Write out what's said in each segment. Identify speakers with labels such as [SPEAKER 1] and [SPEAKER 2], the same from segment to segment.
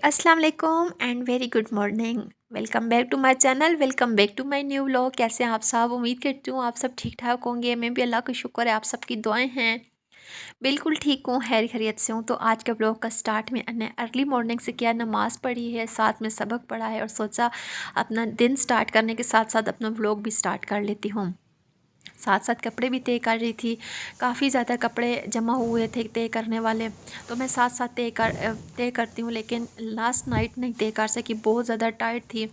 [SPEAKER 1] अस्सलाम वालेकुम and very good morning. Welcome back to my channel, welcome back to my new vlog. कैसे हैं आप सब? उम्मीद करती हूँ आप सब ठीक ठाक होंगे। मैं भी अल्लाह का शुक्र है, आप सबकी दुआएं हैं। बिल्कुल ठीक हूँ, खैर खैरियत से हूँ। तो आज के व्लॉग का स्टार्ट मैंने अर्ली मॉर्निंग से किया। नमाज़ पढ़ी है, साथ में सबक पढ़ा है और सोचा अपना दिन स्टार्ट करने के साथ साथ अपना व्लॉग भी स्टार्ट कर लेती हूँ। साथ साथ कपड़े भी तय कर रही थी। काफ़ी ज़्यादा कपड़े जमा हुए थे तय करने वाले, तो मैं साथ साथ तय करती हूँ। लेकिन लास्ट नाइट नहीं तय कर सकी, बहुत ज़्यादा टाइट थी।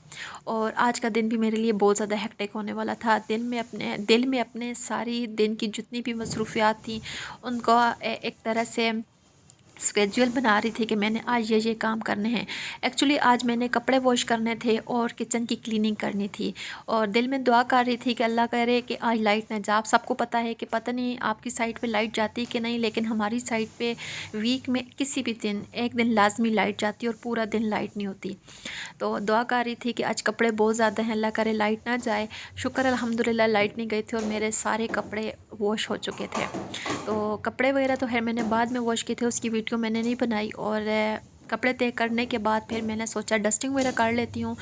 [SPEAKER 1] और आज का दिन भी मेरे लिए बहुत ज़्यादा हेक्टिक होने वाला था। दिल में अपने सारी दिन की जितनी भी मसरूफियात थी उनको एक तरह से स्केड्यूल बना रही थी कि मैंने आज ये काम करने हैं। एक्चुअली आज मैंने कपड़े वॉश करने थे और किचन की क्लीनिंग करनी थी। और दिल में दुआ कर रही थी कि अल्लाह करे कि आज लाइट ना जा। आप सबको पता है कि पता नहीं आपकी साइड पे लाइट जाती है कि नहीं, लेकिन हमारी साइड पे वीक में किसी भी दिन एक दिन लाजमी लाइट जाती है और पूरा दिन लाइट नहीं होती। तो दुआ कर रही थी कि आज कपड़े बहुत ज़्यादा हैं, अल्लाह करे लाइट ना जाए। शुक्र अल्हम्दुलिल्लाह लाइट नहीं गई थी और मेरे सारे कपड़े वॉश हो चुके थे। तो कपड़े वगैरह तो है मैंने बाद में वॉश किए थे, उसकी वीडियो मैंने नहीं बनाई। और कपड़े तय करने के बाद फिर मैंने सोचा डस्टिंग वगैरह कर लेती हूँ।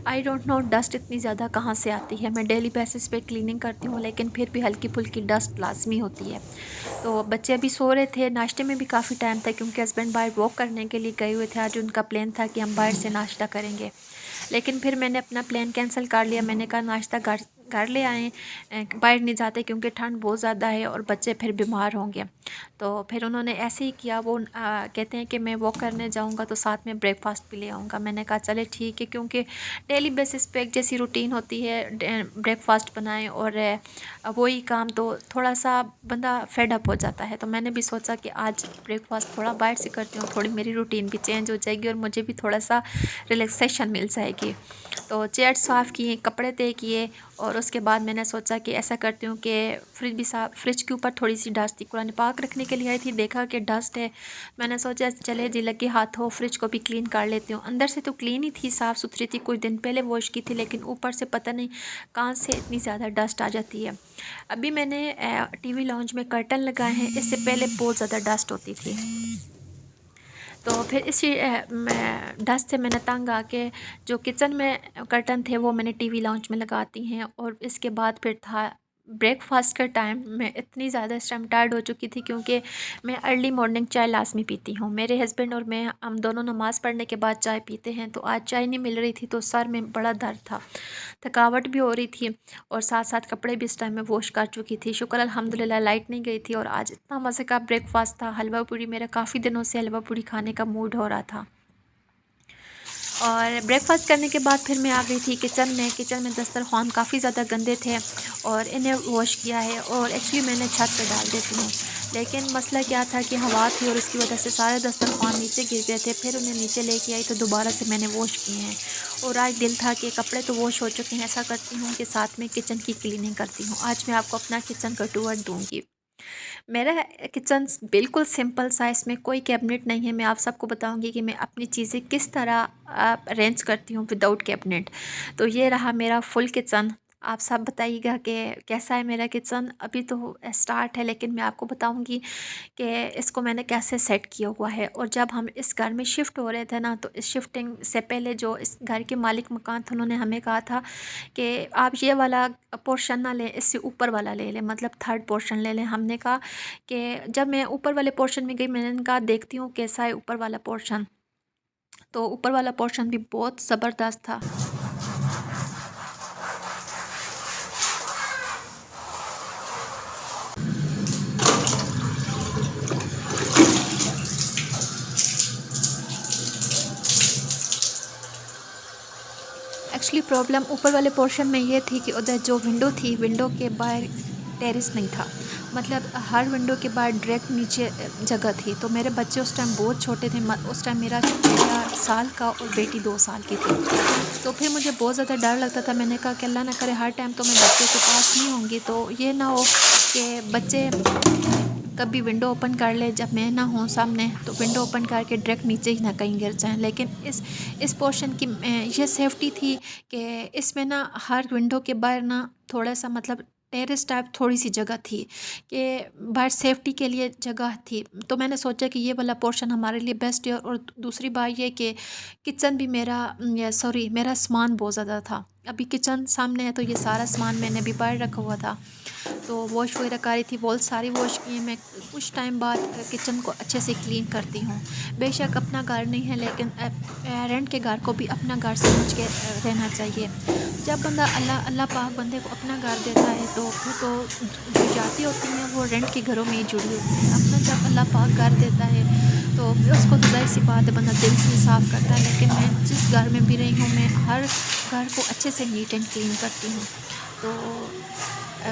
[SPEAKER 1] आई डोंट नो डस्ट इतनी ज़्यादा कहाँ से आती है। मैं डेली बेसिस पे क्लीनिंग करती हूँ, लेकिन फिर भी हल्की फुल्की डस्ट लाजमी होती है। तो बच्चे अभी सो रहे थे। नाश्ते में भी काफ़ी टाइम था क्योंकि हस्बैंड बाहर वॉक करने के लिए गए हुए थे। आज उनका प्लान था कि हम बाहर से नाश्ता करेंगे, लेकिन फिर मैंने अपना प्लान कैंसिल कर लिया। मैंने कहा नाश्ता घर घर ले आएँ, बाहर नहीं जाते क्योंकि ठंड बहुत ज़्यादा है और बच्चे फिर बीमार होंगे। तो फिर उन्होंने ऐसे ही किया। वो कहते हैं कि मैं वॉक करने जाऊंगा तो साथ में ब्रेकफास्ट भी ले आऊँगा। मैंने कहा चले ठीक है, क्योंकि डेली बेसिस पे एक जैसी रूटीन होती है, ब्रेकफास्ट बनाएं और वही काम, तो थोड़ा सा बंदा फेड अप हो जाता है। तो मैंने भी सोचा कि आज ब्रेकफास्ट थोड़ा बाहर से करती हूँ, थोड़ी मेरी रूटीन भी चेंज हो जाएगी और मुझे भी थोड़ा सा रिलैक्सेशन मिल जाएगी। तो चेयर साफ़ किए, कपड़े तय किए और उसके बाद मैंने सोचा कि ऐसा करती हूँ कि फ्रिज के ऊपर थोड़ी सी डस्ट थी। कुरान पाक रखने के लिए आई थी, देखा कि डस्ट है। मैंने सोचा चले जी लगे हाथ हो, फ्रिज को भी क्लीन कर लेती हूँ। अंदर से तो क्लीन ही थी, साफ़ सुथरी थी, कुछ दिन पहले वॉश की थी, लेकिन ऊपर से पता नहीं कहाँ से इतनी ज़्यादा डस्ट आ जाती है। अभी मैंने टीवी लाउंज में कर्टन लगाए हैं, इससे पहले बहुत ज़्यादा डस्ट होती थी। तो फिर इसी डस्ट से मैंने तंग आके जो किचन में कर्टन थे वो मैंने टीवी लाउंज में लगाती हैं। और इसके बाद फिर था ब्रेकफास्ट का टाइम। मैं इतनी ज़्यादा इस टाइम टायर्ड हो चुकी थी क्योंकि मैं अर्ली मॉर्निंग चाय लाजमी पीती हूँ। मेरे हस्बैंड और मैं हम दोनों नमाज़ पढ़ने के बाद चाय पीते हैं, तो आज चाय नहीं मिल रही थी तो सर में बड़ा दर्द था, थकावट भी हो रही थी और साथ साथ कपड़े भी इस टाइम में वॉश कर चुकी थी। शुक्र अल्हम्दुलिल्लाह लाइट नहीं गई थी और आज इतना मज़े का ब्रेकफास्ट था। हलवा पूड़ी, मेरा काफ़ी दिनों से हलवा पूड़ी खाने का मूड हो रहा था। और ब्रेकफास्ट करने के बाद फिर मैं आ गई थी किचन में। दस्तरखान काफ़ी ज़्यादा गंदे थे और इन्हें वॉश किया है। और एक्चुअली मैंने छत पे डाल देती हूँ, लेकिन मसला क्या था कि हवा थी और उसकी वजह से सारे दस्तरखान नीचे गिर गए थे। फिर उन्हें नीचे लेके आई तो दोबारा से मैंने वॉश किए हैं। और आज दिल था कि कपड़े तो वॉश हो चुके हैं, ऐसा करती हूँ कि साथ में किचन की क्लीनिंग करती हूँ। आज मैं आपको अपना किचन का टूर दूँगी। मेरा किचन बिल्कुल सिंपल सा है, इसमें कोई कैबिनेट नहीं है। मैं आप सबको बताऊंगी कि मैं अपनी चीज़ें किस तरह अरेंज करती हूँ विदाउट कैबिनेट। तो ये रहा मेरा फुल किचन। आप सब बताइएगा कि कैसा है मेरा किचन। अभी तो स्टार्ट है, लेकिन मैं आपको बताऊंगी कि इसको मैंने कैसे सेट किया हुआ है। और जब हम इस घर में शिफ्ट हो रहे थे ना, तो इस शिफ्टिंग से पहले जो इस घर के मालिक मकान थे उन्होंने हमें कहा था कि आप ये वाला पोर्शन ना लें, इससे ऊपर वाला ले लें, मतलब थर्ड पोर्शन ले लें। हमने कहा कि जब मैं ऊपर वाले पोर्शन में गई, मैंने कहा देखती हूँ कैसा है ऊपर वाला पोर्शन। तो ऊपर वाला पोर्शन भी बहुत ज़बरदस्त था। एक्चुअली प्रॉब्लम ऊपर वाले पोर्शन में ये थी कि उधर जो विंडो थी, विंडो के बाहर टेरेस नहीं था, मतलब हर विंडो के बाहर डायरेक्ट नीचे जगह थी। तो मेरे बच्चे उस टाइम बहुत छोटे थे, उस टाइम मेरा बेटा साल का और बेटी 2 साल की थी। तो फिर मुझे बहुत ज़्यादा डर लगता था। मैंने कहा कि अल्लाह ना करे हर टाइम तो मैं बच्चे के पास नहीं होंगी, तो ये ना हो कि बच्चे कभी विंडो ओपन कर ले जब मैं ना हूँ सामने, तो विंडो ओपन करके डायरेक्ट नीचे ही ना कहीं गिर जाएं। लेकिन इस पोर्शन की ये सेफ्टी थी कि इसमें ना हर विंडो के बाहर ना थोड़ा सा, मतलब टेरेस टाइप थोड़ी सी जगह थी कि बाहर सेफ्टी के लिए जगह थी। तो मैंने सोचा कि ये वाला पोर्शन हमारे लिए बेस्ट है। और दूसरी बात ये कि किचन भी मेरा सॉरी मेरा सामान बहुत ज़्यादा था। अभी किचन सामने है तो ये सारा सामान मैंने भी बाहर रखा हुआ था। तो वॉश वगैरह करी थी, वॉल सारी वॉश की है। मैं कुछ टाइम बाद किचन को अच्छे से क्लीन करती हूँ। बेशक अपना घर नहीं है लेकिन रेंट के घर को भी अपना घर समझ के रहना चाहिए। जब बंदा अल्लाह अल्लाह पाक बंदे को अपना घर देता है तो वो तो जो जाती होती हैं वो रेंट के घरों में ही जुड़ी होती हैं। अपना जब अल्लाह पाक घर देता है तो उसको तो ज़ाहिर सी बात है बंदा दिल से साफ़ करता है। लेकिन मैं जिस घर में भी रही हूँ मैं हर घर को अच्छे से नीट एंड क्लीन करती हूँ। तो अ,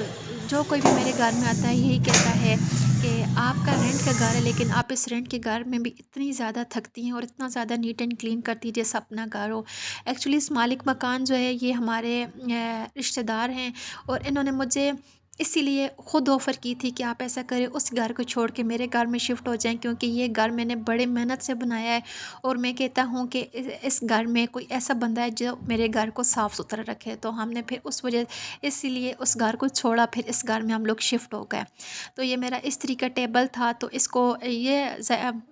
[SPEAKER 1] जो कोई भी मेरे घर में आता है यही कहता है कि आपका रेंट का घर है लेकिन आप इस रेंट के घर में भी इतनी ज़्यादा थकती हैं और इतना ज़्यादा नीट एंड क्लीन करती हैं जैसा अपना घर हो। एक्चुअली इस मालिक मकान जो है ये हमारे रिश्तेदार हैं और इन्होंने मुझे इसीलिए ख़ुद ऑफ़र की थी कि आप ऐसा करें उस घर को छोड़ के मेरे घर में शिफ्ट हो जाएं, क्योंकि ये घर मैंने बड़े मेहनत से बनाया है। और मैं कहता हूँ कि इस घर में कोई ऐसा बंदा है जो मेरे घर को साफ़ सुथरा रखे। तो हमने फिर उस वजह इसीलिए उस घर को छोड़ा, फिर इस घर में हम लोग शिफ्ट हो गए। तो ये मेरा इस्त्री का टेबल था तो इसको ये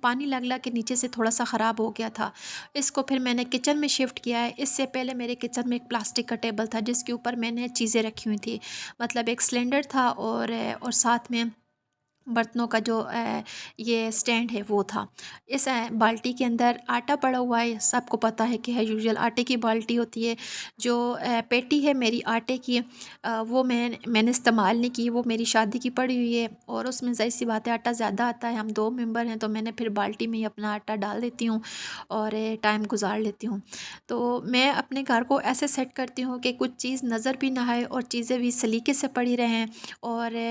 [SPEAKER 1] पानी लग लग के नीचे से थोड़ा सा ख़राब हो गया था। इसको फिर मैंने किचन में शिफ्ट किया है। इससे पहले मेरे किचन में एक प्लास्टिक का टेबल था जिसके ऊपर मैंने चीज़ें रखी हुई थी। मतलब एक सिलेंडर था और साथ में बर्तनों का जो ये स्टैंड है वो था। इस बाल्टी के अंदर आटा पड़ा हुआ है। सबको पता है कि है यूजुअल आटे की बाल्टी होती है। जो पेटी है मेरी आटे की वो मैंने इस्तेमाल नहीं की, वो मेरी शादी की पड़ी हुई है। और उसमें ज़ाहिर सी बात है आटा ज़्यादा आता है, हम 2 मेंबर हैं तो मैंने फिर बाल्टी में ही अपना आटा डाल देती हूँ और टाइम गुजार लेती हूँ। तो मैं अपने घर को ऐसे सेट करती हूँ कि कुछ चीज़ नज़र भी ना आए और चीज़ें भी सलीके से पड़ी रहें। और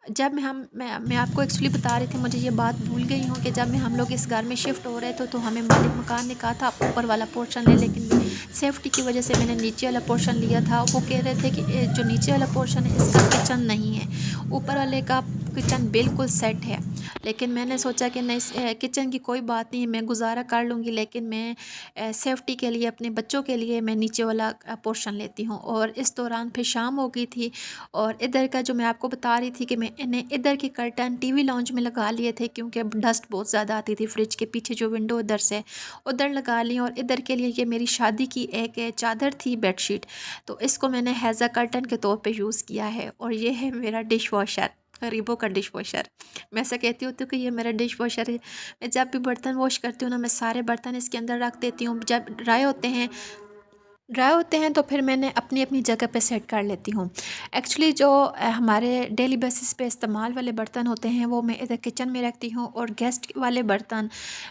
[SPEAKER 1] जब मैं आपको एक्चुअली बता रही थी, मुझे ये बात भूल गई हूँ कि जब हम लोग इस घर में शिफ्ट हो रहे थे तो हमें मालिक मकान ने कहा था आप ऊपर वाला पोर्शन ले, लेकिन सेफ्टी की वजह से मैंने नीचे वाला पोर्शन लिया था। वो कह रहे थे कि जो नीचे वाला पोर्शन है इसका किचन नहीं है, ऊपर वाले का किचन बिल्कुल सेट है। लेकिन मैंने सोचा कि नहीं, किचन की कोई बात नहीं, मैं गुजारा कर लूँगी, लेकिन मैं सेफ्टी के लिए अपने बच्चों के लिए मैं नीचे वाला पोर्शन लेती हूँ। और इस दौरान फिर शाम हो गई थी और इधर का जो मैं आपको बता रही थी कि मैंने इधर के कर्टन टीवी लाउंज में लगा लिए थे, क्योंकि डस्ट बहुत ज़्यादा आती थी फ्रिज के पीछे जो विंडो उधर से उधर लगा ली। और इधर के लिए ये मेरी शादी की एक चादर थी बेडशीट, तो इसको मैंने हैज़ा कर्टन के तौर पे यूज़ किया है। और ये है मेरा डिश वॉशर, गरीबों का डिश वॉशर। मैं ऐसा कहती होती हूँ कि ये मेरा डिश वॉशर है। मैं जब भी बर्तन वॉश करती हूँ ना, मैं सारे बर्तन इसके अंदर रख देती हूँ। जब ड्राई होते हैं तो फिर मैंने अपनी अपनी जगह पे सेट कर लेती हूँ। एक्चुअली जो हमारे डेली बेसिस पे इस्तेमाल वाले बर्तन होते हैं वो मैं इधर किचन में रखती हूँ। और गेस्ट वाले बर्तन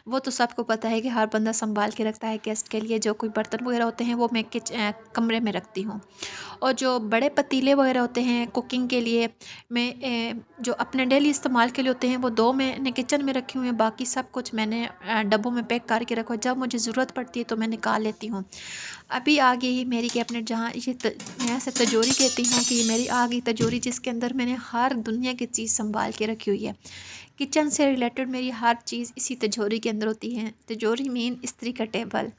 [SPEAKER 1] वो तो सबको पता है कि हर बंदा संभाल के रखता है। गेस्ट के लिए जो कोई बर्तन वगैरह होते हैं वो मैं कमरे में रखती हूँ। और जो बड़े पतीले वगैरह होते हैं कुकिंग के लिए, मैं जो अपने डेली इस्तेमाल के लिए होते हैं वो 2 मैंने किचन में रखी हुई हैं। बाकी सब कुछ मैंने डब्बों में पैक करके रखा है। जब मुझे ज़रूरत पड़ती है तो मैं निकाल लेती हूँ। अभी आ गई मेरी कैबिनेट, जहाँ मैं ऐसे तिजोरी कहती हूँ कि ये मेरी आ गई तिजोरी, जिसके अंदर मैंने हर दुनिया की चीज़ संभाल के रखी हुई है। किचन से रिलेटेड मेरी हर चीज़ इसी तिजोरी के अंदर होती है। तिजोरी मीन इस्त्री का टेबल।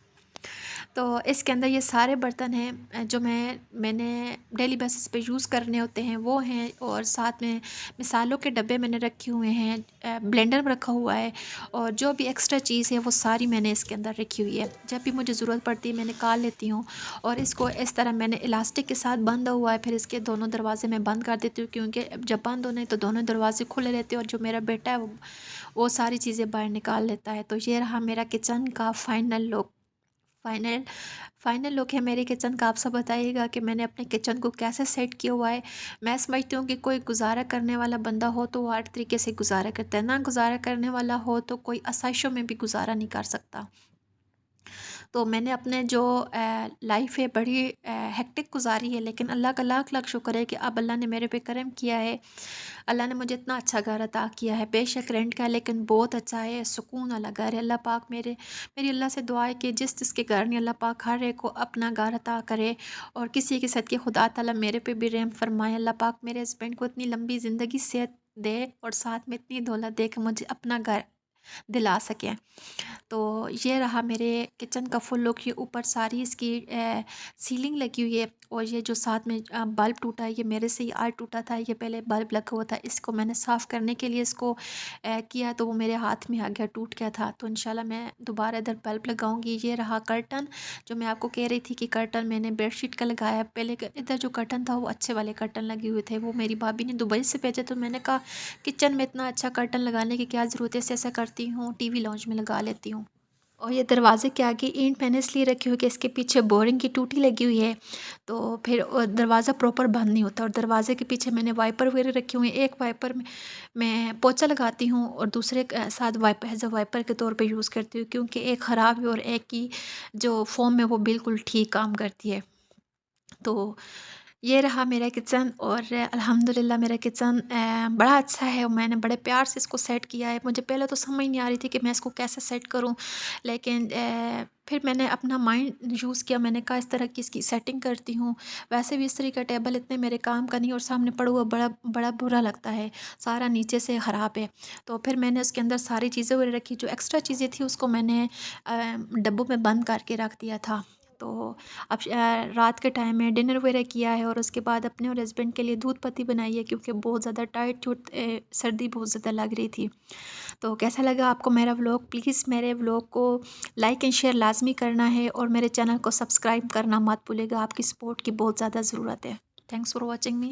[SPEAKER 1] तो इसके अंदर ये सारे बर्तन हैं जो मैंने डेली बेसिस पे यूज़ करने होते हैं वो हैं। और साथ में मिसालों के डब्बे मैंने रखे हुए हैं, ब्लेंडर रखा हुआ है। और जो भी एक्स्ट्रा चीज़ है वो सारी मैंने इसके अंदर रखी हुई है। जब भी मुझे ज़रूरत पड़ती है मैं निकाल लेती हूँ। और इसको इस तरह मैंने इलास्टिक के साथ बंधा हुआ है। फिर इसके दोनों दरवाजे मैं बंद कर देती हूँ, क्योंकि जब बंद होने तो दोनों दरवाजे खुले रहते हैं और जो मेरा बेटा है वो सारी चीज़ें बाहर निकाल लेता है। तो ये रहा मेरा किचन का फाइनल फाइनल लुक है मेरे किचन का। आप सब बताइएगा कि मैंने अपने किचन को कैसे सेट किया हुआ है। मैं समझती हूँ कि कोई गुजारा करने वाला बंदा हो तो वो हर तरीके से गुजारा करता है, ना गुजारा करने वाला हो तो कोई आसाइशों में भी गुजारा नहीं कर सकता। तो मैंने अपने जो लाइफ है बड़ी हेक्टिक गुजारी है, लेकिन अल्लाह का लाख लाख शुक्र है कि अब अल्लाह ने मेरे पे करम किया है। अल्लाह ने मुझे इतना अच्छा घर अता किया है। बेशक रेंट का है लेकिन बहुत अच्छा है, सुकून वाला घर है। अल्लाह पाक मेरी अल्लाह से दुआ है कि जिस जिसके घर नहीं अल्लाह पाक हर एक को अपना घर अता करे। और किसी के सदके खुदा ताला मेरे पे भी रहम फरमाए। अल्लाह पाक मेरे हस्बैंड को इतनी लंबी ज़िंदगी सेहत दे और साथ में इतनी दौलत दे कि मुझे अपना घर दिला सकें। तो ये रहा मेरे किचन का फुल लुक। ये ऊपर सारी इसकी सीलिंग लगी हुई है, और ये जो साथ में बल्ब टूटा है, ये मेरे से ही आज टूटा था। ये पहले बल्ब लगा हुआ था, इसको मैंने साफ़ करने के लिए इसको किया, तो वो मेरे हाथ में आ गया, टूट गया था। तो इंशाल्लाह मैं दोबारा इधर बल्ब लगाऊंगी। ये रहा कर्टन, जो मैं आपको कह रही थी कि कर्टन मैंने बेडशीट का लगाया है। पहले इधर जो कर्टन था वो अच्छे वाले कर्टन लगे हुए थे, वो मेरी भाभी ने दुबई से भेजे। तो मैंने कहा किचन में इतना अच्छा कर्टन लगाने की क्या ज़रूरत है, ऐसे ऐसा करती हूँ टीवी लॉन्च में लगा लेती हूँ। और ये दरवाज़े के आगे ईंट मैंने इसलिए रखी हुई कि इसके पीछे बोरिंग की टूटी लगी हुई है, तो फिर दरवाज़ा प्रॉपर बंद नहीं होता। और दरवाज़े के पीछे मैंने वाइपर वगैरह रखे हुए हैं। एक वाइपर में मैं पोछा लगाती हूँ, और दूसरे साथ वाइपर एज अ वाइपर के तौर पे यूज़ करती हूँ, क्योंकि एक ख़राब है और एक की जो फ़ोम है वो बिल्कुल ठीक काम करती है। तो ये रहा मेरा किचन, और अल्हम्दुलिल्लाह मेरा किचन बड़ा अच्छा है, और मैंने बड़े प्यार से इसको सेट किया है। मुझे पहले तो समझ नहीं आ रही थी कि मैं इसको कैसे सेट करूं, लेकिन फिर मैंने अपना माइंड यूज़ किया। मैंने कहा इस तरह की इसकी सेटिंग करती हूँ। वैसे भी इस तरह का टेबल इतने मेरे काम का नहीं, और सामने पड़ा हुआ बड़ा बड़ा बुरा लगता है, सारा नीचे से ख़राब है। तो फिर मैंने उसके अंदर सारी चीज़ें वगैरह रखी, जो एक्स्ट्रा चीज़ें थी उसको मैंने डब्बों में बंद करके रख दिया था। तो अब रात के टाइम में डिनर वगैरह किया है, और उसके बाद अपने और हस्बैंड के लिए दूध पत्ती बनाई है, क्योंकि बहुत ज़्यादा टाइट छूट सर्दी बहुत ज़्यादा लग रही थी। तो कैसा लगा आपको मेरा व्लॉग? प्लीज़ मेरे व्लॉग को लाइक एंड शेयर लाजमी करना है, और मेरे चैनल को सब्सक्राइब करना मत भूलिएगा। आपकी सपोर्ट की बहुत ज़्यादा ज़रूरत है। Thanks for watching me.